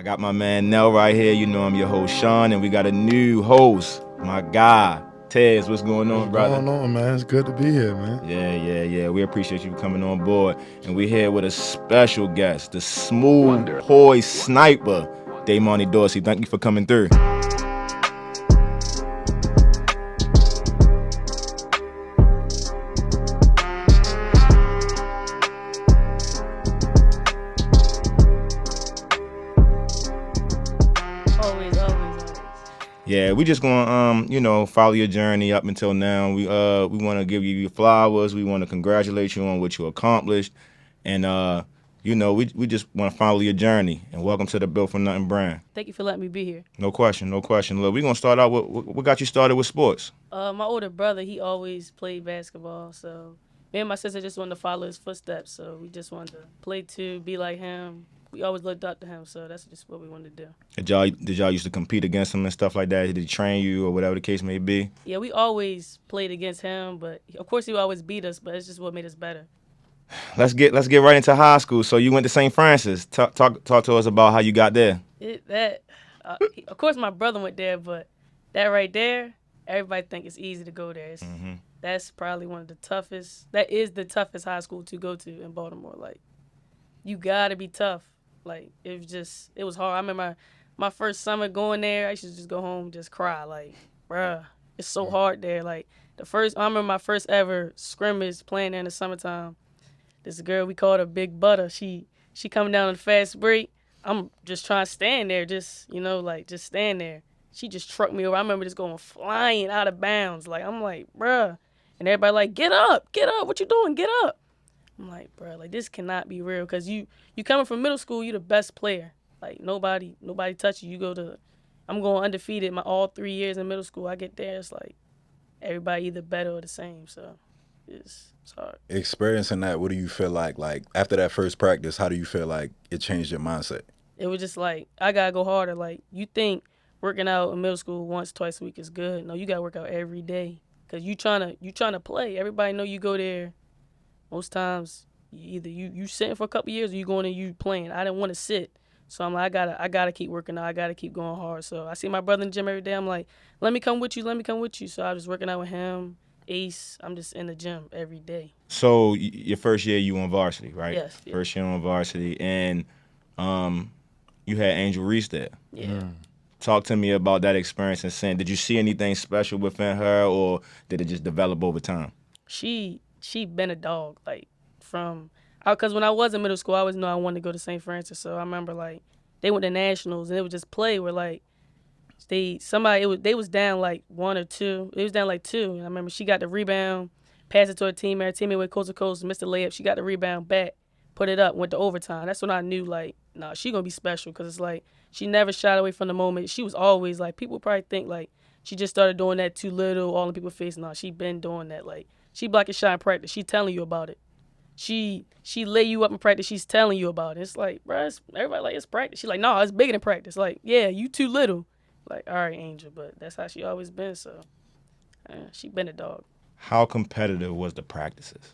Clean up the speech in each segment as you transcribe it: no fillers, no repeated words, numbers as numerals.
got my man Nell right here. You know I'm your host, Sean, and we got a new host, my guy, Tez. What's going on, brother? What's going on, man? It's good to be here, man. Yeah. We appreciate you coming on board. And we're here with a special guest, the smooth poised sniper, Daimoni Dorsey. Thank you for coming through. Yeah, we just gonna follow your journey up until now. We want to give you your flowers. We want to congratulate you on what you accomplished, and we just want to follow your journey. And welcome to the Built for Nothing brand. Thank you for letting me be here. No question. Look, we're gonna start out with what got you started with sports. My older brother, he always played basketball, so me and my sister just wanted to follow his footsteps. So we just wanted to play too, be like him. We always looked up to him, so that's just what we wanted to do. Did y'all used to compete against him and stuff like that? Did he train you or whatever the case may be? Yeah, we always played against him, but of course he would always beat us, but it's just what made us better. Let's get right into high school. So you went to St. Francis. Talk to us about how you got there. Of course my brother went there, but that right there, everybody think it's easy to go there. That's probably one of the toughest. That is the toughest high school to go to in Baltimore. Like, you gotta be tough. Like, it was hard. I remember my first summer going there, I used to just go home and just cry. Like, bruh, it's so hard there. Like, I remember my first ever scrimmage playing there in the summertime. This girl, we called her Big Butter. She coming down on the fast break. I'm just trying to stand there, just stand there. She just trucked me over. I remember just going flying out of bounds. Like, I'm like, bruh. And everybody like, get up, what you doing, get up. I'm like, bro, like, this cannot be real. Because you coming from middle school, you the best player. Like, nobody touch you. I'm going undefeated all 3 years in middle school. I get there, it's like everybody either better or the same. So it's hard. Experiencing that, what do you feel like? Like, after that first practice, how do you feel like it changed your mindset? It was just like, I got to go harder. Like, you think working out in middle school once, twice a week is good. No, you got to work out every day. Because you trying to play. Everybody know you go there. Most times, either you sitting for a couple years or you going and you playing. I didn't want to sit, so I'm like, I gotta keep working out. I gotta keep going hard. So I see my brother in the gym every day. I'm like, let me come with you. So I was working out with him, Ace. I'm just in the gym every day. So your first year, you on varsity, right? Yes. Yeah. First year on varsity, and you had Angel Reese there. Yeah. Talk to me about that experience and saying, did you see anything special within her, or did it just develop over time? She been a dog, like, because when I was in middle school, I always knew I wanted to go to St. Francis. So I remember, like, they went to nationals and it would just play where, like, they was down like 1 or 2. It was down like 2. And I remember she got the rebound, passed it to her teammate. Her teammate went coast to coast, missed the layup. She got the rebound back, put it up, went to overtime. That's when I knew, like, nah, she gonna be special, because it's like she never shied away from the moment. She was always like, people probably think like she just started doing that too little, all in people's face. Nah, she been doing that. Like, she block your shot in practice. She telling you about it. She lay you up in practice. She's telling you about it. It's like, bro, everybody like, it's practice. She's like, no, it's bigger than practice. Like, yeah, you too little. Like, all right, Angel, but that's how she always been. So, she been a dog. How competitive was the practices?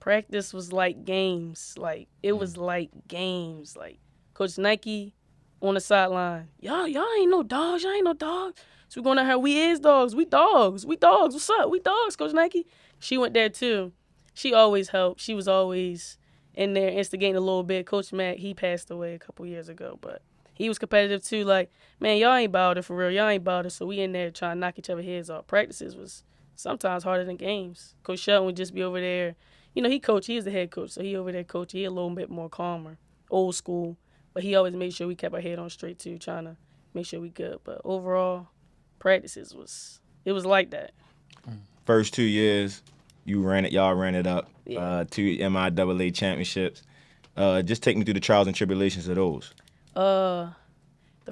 Practice was like games. Like, it was like games. Like, Coach Nike on the sideline. Y'all ain't no dogs. Y'all ain't no dogs. So we're going to her, we is dogs. We dogs. What's up? We dogs, Coach Nike. She went there too. She always helped. She was always in there instigating a little bit. Coach Matt, he passed away a couple years ago, but he was competitive too. Like, man, y'all ain't about it for real. Y'all ain't about it. So we in there trying to knock each other's heads off. Practices was sometimes harder than games. Coach Shelton would just be over there. You know, he is the head coach, so he over there coaching. He a little bit more calmer, old school. But he always made sure we kept our head on straight too, trying to make sure we good. But overall, practices was like that. First 2 years, y'all ran it up. Yeah. 2 MIAA championships. Just take me through the trials and tribulations of those. The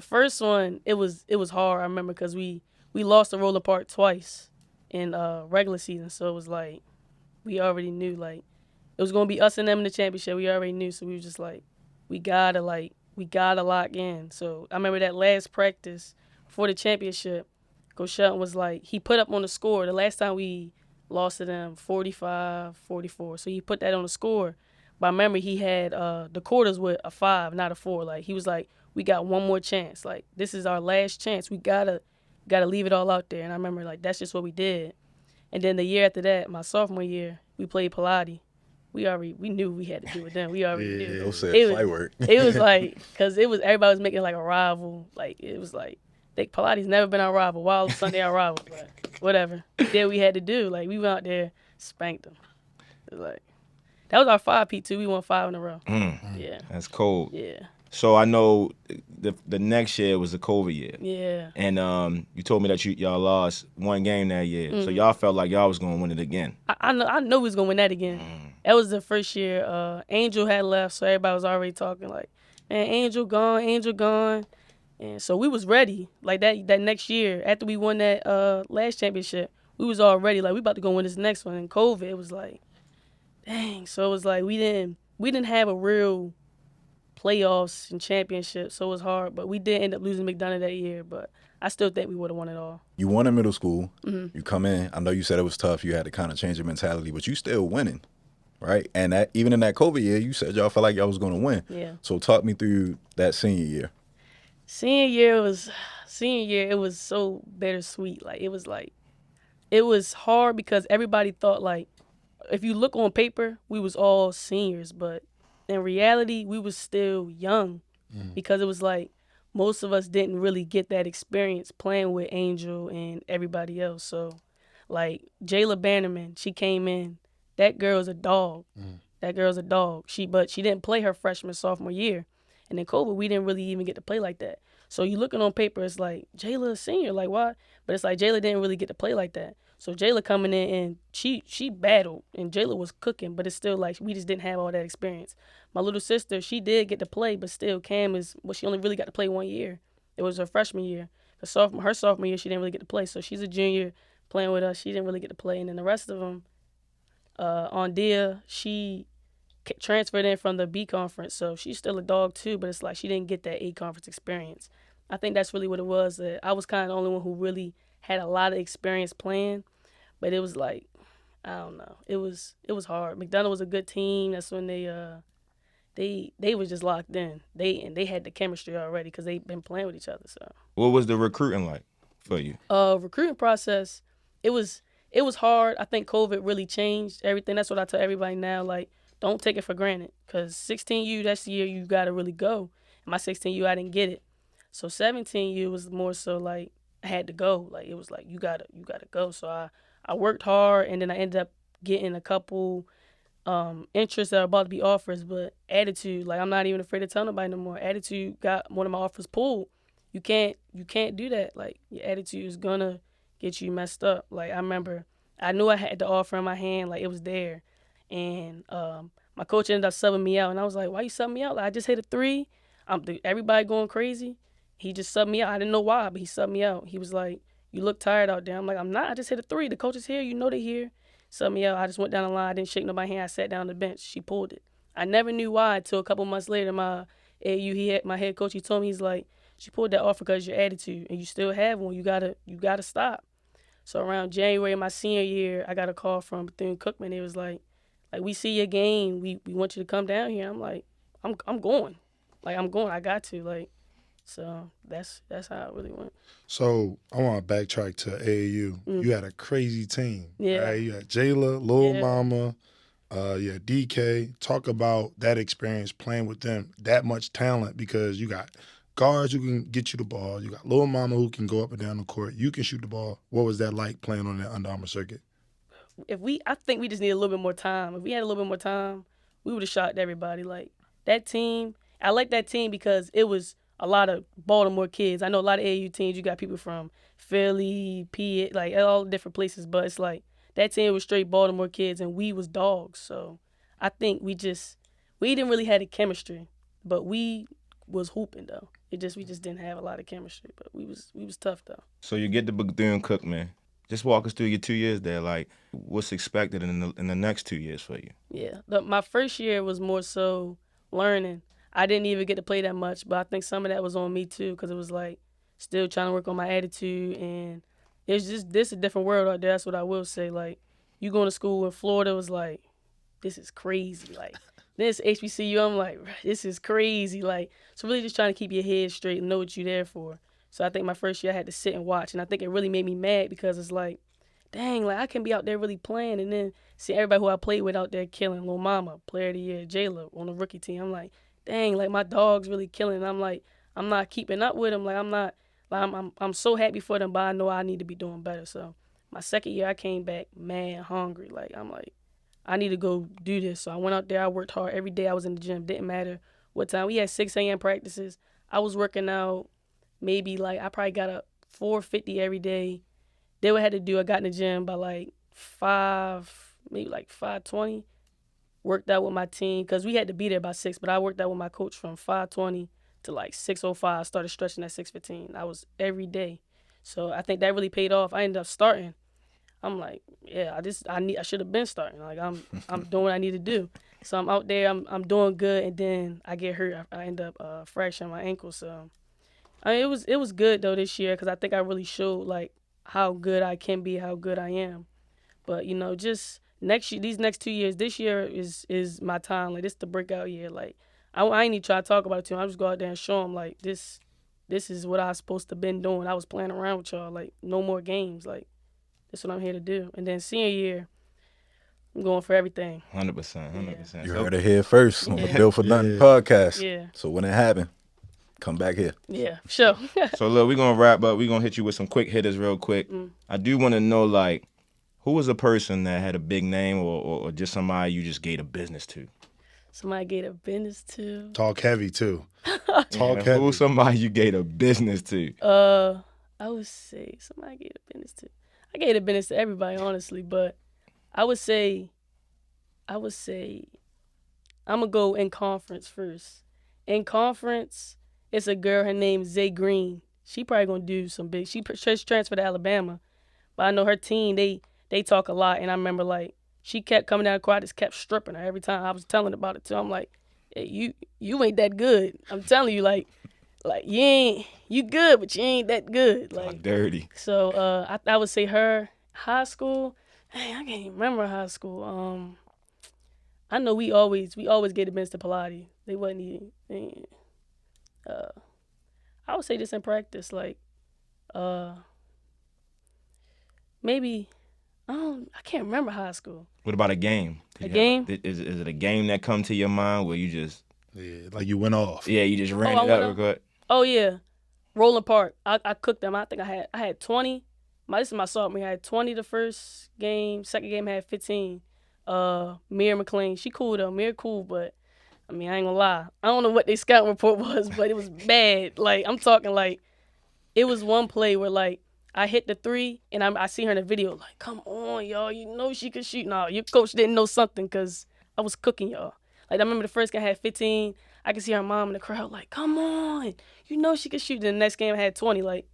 first one, it was hard. I remember because we lost the roller part twice in regular season, so it was like we already knew like it was gonna be us and them in the championship. We already knew, so we were just like, we gotta lock in. So I remember that last practice before the championship, Coach Shelton was like, he put up on the score. The last time we lost to them, 45-44. So he put that on the score. But I remember he had the quarters with a 5, not a 4. Like, he was like, we got one more chance. Like, this is our last chance. We gotta leave it all out there. And I remember, like, that's just what we did. And then the year after that, my sophomore year, we played Pilates. We knew we had to do it then. We already knew. Those said It fight was, work. it was like, because everybody was making like a rival. Like, it was like, Pilates never been our rival. Wild Sunday our rival. But whatever. Then we had to do. Like, we went out there, spanked them. It was like, that was our 5P too. We won 5 in a row. Yeah. That's cold. Yeah. So I know the next year was the COVID year. Yeah. And you told me that y'all lost one game that year. So y'all felt like y'all was gonna win it again. I know we was gonna win that again. That was the first year. Angel had left, so everybody was already talking like, man, Angel gone. And so we was ready. Like that next year, after we won that last championship, we was all ready. Like, we about to go win this next one. And COVID, it was like, dang. So it was like we didn't have a real playoffs and championships, so it was hard. But we did end up losing McDonough that year. But I still think we would have won it all. You won in middle school. You come in. I know you said it was tough. You had to kind of change your mentality, but you still winning, right? And that even in that COVID year, you said y'all felt like y'all was going to win. Yeah. So talk me through that senior year. Senior year, it was so bittersweet. Like, it was hard because everybody thought, like, if you look on paper, we was all seniors, but in reality, we was still young because it was like most of us didn't really get that experience playing with Angel and everybody else. So, like, Jayla Bannerman, she came in. That girl's a dog. That girl's a dog. But she didn't play her freshman, sophomore year. And in COVID, we didn't really even get to play like that. So you looking on paper, it's like, Jayla a senior, like, why? But it's like Jayla didn't really get to play like that. So Jayla coming in, and she battled, and Jayla was cooking, but it's still like we just didn't have all that experience. My little sister, she did get to play, but still she only really got to play 1 year. It was her freshman year. Her sophomore year, she didn't really get to play. So she's a junior playing with us. She didn't really get to play. And then the rest of them, Ondia, she transferred in from the B conference, so she's still a dog too, but it's like she didn't get that A conference experience. I think that's really what it was. That I was kind of the only one who really had a lot of experience playing, but it was like, I don't know, it was hard. McDonough was a good team. That's when they was just locked in. They had the chemistry already because they've been playing with each other. So What was the recruiting like for you? recruiting process, it was hard. I think COVID really changed everything. That's what I tell everybody now. Like, don't take it for granted, because 16U, that's the year you got to really go. And my 16U, I didn't get it. So 17U was more so like I had to go. Like, it was like, you gotta go. So I worked hard, and then I ended up getting a couple interests that are about to be offers. But attitude, like, I'm not even afraid to tell nobody no more. Attitude got one of my offers pulled. You can't do that. Like, your attitude is gonna get you messed up. Like, I remember I knew I had the offer in my hand, like, it was there. And my coach ended up subbing me out, and I was like, why you subbing me out? Like, I just hit a 3. Everybody going crazy. He just subbed me out. I didn't know why, but he subbed me out. He was like, you look tired out there. I'm like, I'm not. I just hit a 3. The coach is here. You know they're here. Subbed me out. I just went down the line. I didn't shake nobody's hand. I sat down on the bench. She pulled it. I never knew why until a couple months later. My head coach, he told me, he's like, she pulled that offer because of your attitude, and you still have one. You gotta stop. So around January of my senior year, I got a call from Bethune Cookman. It was like, we see your game. We want you to come down here. I'm like, I'm going. Like, I'm going. I got to. Like, so that's how it really went. So I want to backtrack to AAU. You had a crazy team. Yeah. Right? You had Jayla, Lil Yeah. Mama, you had DK. Talk about that experience playing with them. That much talent, because you got guards who can get you the ball. You got Lil Mama who can go up and down the court. You can shoot the ball. What was that like playing on that Under Armour circuit? I think we just need a little bit more time. If we had a little bit more time, we would have shot everybody. Like, that team, I like that team because it was a lot of Baltimore kids. I know a lot of AAU teams, you got people from Philly, PA, like all different places, but it's like that team was straight Baltimore kids, and we was dogs. So I think we didn't really have the chemistry, but we was hooping though. We just didn't have a lot of chemistry, but we was tough though. So you get the Bethune Cookman. Just walk us through your 2 years there. Like, what's expected in the next 2 years for you? Yeah, my first year was more so learning. I didn't even get to play that much, but I think some of that was on me too, because it was like still trying to work on my attitude, and it's just this a different world out there. That's what I will say. Like, you going to school in Florida was like, this is crazy. Like, This HBCU, I'm like, this is crazy. Like, so really just trying to keep your head straight and know what you're there for. So I think my first year I had to sit and watch, and I think it really made me mad because it's like, dang, like I can be out there really playing and then see everybody who I played with out there killing. Lil Mama, Player of the Year, Jayla on the rookie team. I'm like, dang, like my dog's really killing. And I'm like, I'm not keeping up with them. Like I'm not, like I'm so happy for them, but I know I need to be doing better. So my second year I came back mad hungry. Like I'm like, I need to go do this. So I went out there. I worked hard every day. I was in the gym. Didn't matter what time. We had 6 a.m. practices. I was working out maybe like I probably got up 4:50 every day. Then what I had to do, I got in the gym by like 5, maybe like 5:20. Worked out with my team because we had to be there by 6. But I worked out with my coach from 5:20 to like 6:05. Started stretching at 6:15. I was every day. So I think that really paid off. I ended up starting. I'm like, yeah, I should have been starting. Like I'm doing what I need to do. So I'm out there, I'm doing good, and then I get hurt. I end up fracturing my ankle. So I mean, it was good though this year because I think I really showed like how good I can be, how good I am. But you know, just next year, these next 2 years, this year is my time. Like this the breakout year. Like I ain't even try to talk about it to him. I just go out there and show him like this is what I was supposed to been doing. I was playing around with y'all. Like no more games. Like that's what I'm here to do. And then senior year, I'm going for everything. 100%, 100%. You heard it here first on the Built for Nothing podcast. Yeah. So when it happened, come back here. Yeah, sure. So look, we're gonna wrap up. We're gonna hit you with some quick hitters real quick. I do want to know like who was a person that had a big name or just somebody you just gave a business to? Somebody gave a business to. Talk heavy too. Talk heavy. Who's somebody you gave a business to? I would say somebody gave a business to. I gave a business to everybody, honestly, but I would say I'm gonna go in conference first. In conference, it's a girl, her name is Zay Green. She probably gonna do some big. She transferred to Alabama, but I know her team. They talk a lot, and I remember like she kept coming down the court. I just kept stripping her every time. I was telling her about it too. I'm like, hey, you ain't that good. I'm telling you, like you good, but you ain't that good. Like dirty. So I would say her. High school, hey, I can't even remember high school. I know we always get the business to Pilates. They wasn't even. I would say this in practice, like, maybe I can't remember high school. What about a game? Game? Is it a game that come to your mind where you just like you went off? Yeah, you just ran it up. Real Oh yeah, Roland Park. I cooked them. I think I had 20. This is my sophomore. I had 20 the first game. Second game I had 15. Mira McLean. She cool though. Mira cool, but I mean I ain't gonna lie. I don't know what their scout report was, but it was bad. Like I'm talking like it was one play where like I hit the 3 and I see her in the video like, come on y'all, you know she could shoot. No, your coach didn't know something because I was cooking y'all. Like I remember the first game I had 15. I could see her mom in the crowd like, come on, you know she could shoot. Then the next game I had 20. Like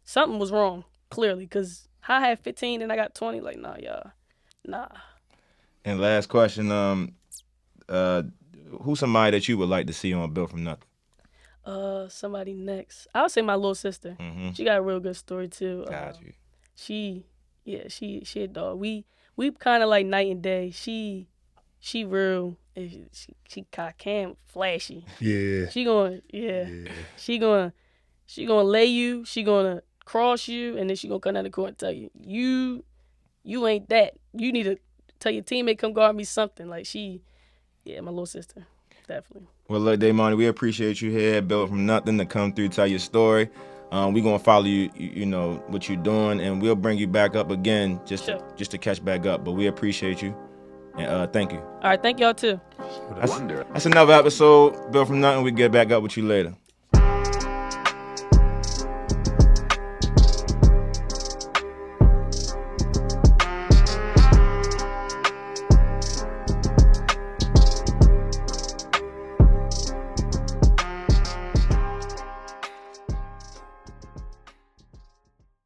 something was wrong clearly because I had 15 and I got 20. Like nah, y'all, nah. And last question, who's somebody that you would like to see on Built From Nothing? Somebody next. I would say my little sister. Mm-hmm. She got a real good story too. Got you. She a dog. We kind of like night and day. She real. She can flashy. Yeah. She gonna She gonna lay you. She gonna cross you, and then she gonna come down the court and tell you you ain't that. You need to tell your teammate come guard me something. Like my little sister, definitely. Well, look, Daimoni, we appreciate you here at Built From Nothing to come through, tell your story. We're going to follow you, you know, what you're doing, and we'll bring you back up again just to catch back up. But we appreciate you, and thank you. All right, thank y'all too. That's another episode, Built From Nothing. We get back up with you later.